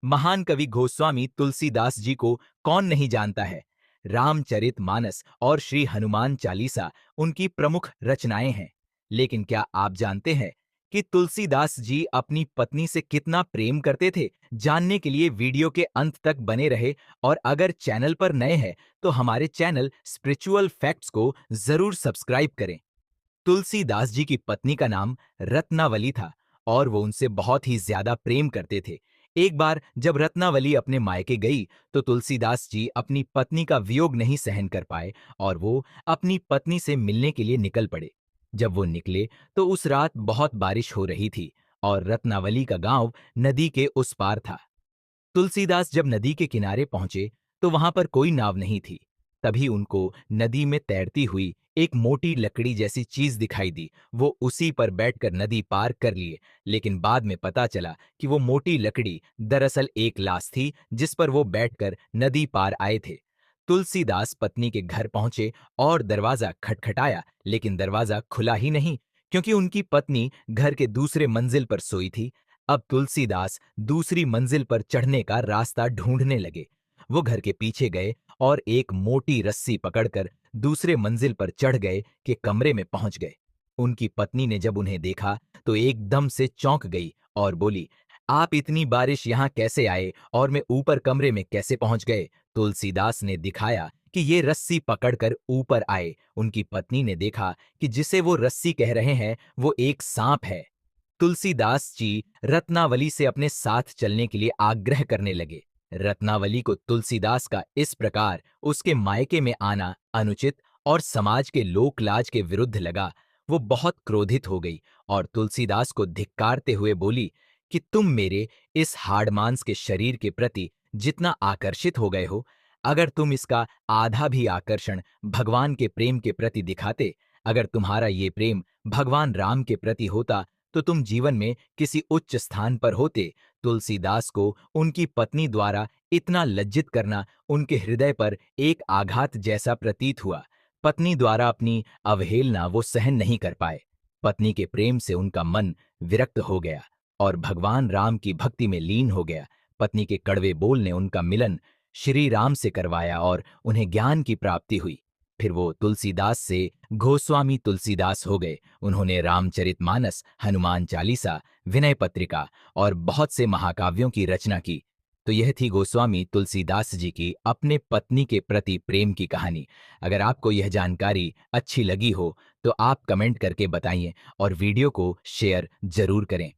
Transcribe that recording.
महान कवि गोस्वामी तुलसीदास जी को कौन नहीं जानता है। रामचरितमानस और श्री हनुमान चालीसा उनकी प्रमुख रचनाएं हैं। लेकिन क्या आप जानते हैं कि तुलसीदास जी अपनी पत्नी से कितना प्रेम करते थे? जानने के लिए वीडियो के अंत तक बने रहे। और अगर चैनल पर नए हैं तो हमारे चैनल स्पिरिचुअल फैक्ट्स को जरूर सब्सक्राइब करें। तुलसीदास जी की पत्नी का नाम रत्नावली था और वो उनसे बहुत ही ज्यादा प्रेम करते थे। एक बार जब रत्नावली अपने मायके गई तो तुलसीदास जी अपनी पत्नी का वियोग नहीं सहन कर पाए और वो अपनी पत्नी से मिलने के लिए निकल पड़े। जब वो निकले तो उस रात बहुत बारिश हो रही थी और रत्नावली का गांव नदी के उस पार था। तुलसीदास जब नदी के किनारे पहुंचे तो वहां पर कोई नाव नहीं थी। तभी उनको नदी में तैरती हुई एक मोटी लकड़ी जैसी चीज दिखाई दी। वो उसी पर बैठकर नदी पार कर लिए। लेकिन बाद में पता चला कि वो मोटी लकड़ी दरअसल एक लाश थी जिस पर वो बैठकर नदी पार आए थे। तुलसीदास पत्नी के घर पहुंचे और दरवाजा खटखटाया, लेकिन दरवाजा खुला ही नहीं, क्योंकि उनकी पत्नी घर के दूसरे मंजिल पर सोई थी। अब तुलसीदास दूसरी मंजिल पर चढ़ने का रास्ता ढूंढने लगे। वो घर के पीछे गए और एक मोटी रस्सी पकड़कर दूसरे मंजिल पर चढ़ गए कि कमरे में पहुंच गए। उनकी पत्नी ने जब उन्हें देखा तो एकदम से चौंक गई और बोली, आप इतनी बारिश यहाँ कैसे आए और मैं ऊपर कमरे में कैसे पहुंच गए? तुलसीदास ने दिखाया कि ये रस्सी पकड़कर ऊपर आए। उनकी पत्नी ने देखा कि जिसे वो रस्सी कह रहे हैं वो एक सांप है। तुलसीदास जी रत्नावली से अपने साथ चलने के लिए आग्रह करने लगे। रत्नावली को तुलसीदास का इस प्रकार उसके मायके में आना अनुचित और समाज के लोक लाज के विरुद्ध लगा। वो बहुत क्रोधित हो गई और तुलसीदास को धिक्कारते हुए बोली कि तुम मेरे इस हाड़ मांस के शरीर के प्रति जितना आकर्षित हो गए हो, अगर तुम इसका आधा भी आकर्षण भगवान के प्रेम के प्रति दिखाते, अगर तुम्हारा ये प्रेम भगवान राम के प्रति होता तो तुम जीवन में किसी उच्च स्थान पर होते। तुलसीदास को उनकी पत्नी द्वारा इतना लज्जित करना उनके हृदय पर एक आघात जैसा प्रतीत हुआ। पत्नी द्वारा अपनी अवहेलना वो सहन नहीं कर पाए। पत्नी के प्रेम से उनका मन विरक्त हो गया और भगवान राम की भक्ति में लीन हो गया। पत्नी के कड़वे बोल ने उनका मिलन श्री राम से करवाया और उन्हें ज्ञान की प्राप्ति हुई। फिर वो तुलसीदास से गोस्वामी तुलसीदास हो गए। उन्होंने रामचरितमानस, हनुमान चालीसा, विनय पत्रिका और बहुत से महाकाव्यों की रचना की। तो यह थी गोस्वामी तुलसीदास जी की अपने पत्नी के प्रति प्रेम की कहानी। अगर आपको यह जानकारी अच्छी लगी हो तो आप कमेंट करके बताइए और वीडियो को शेयर जरूर करें।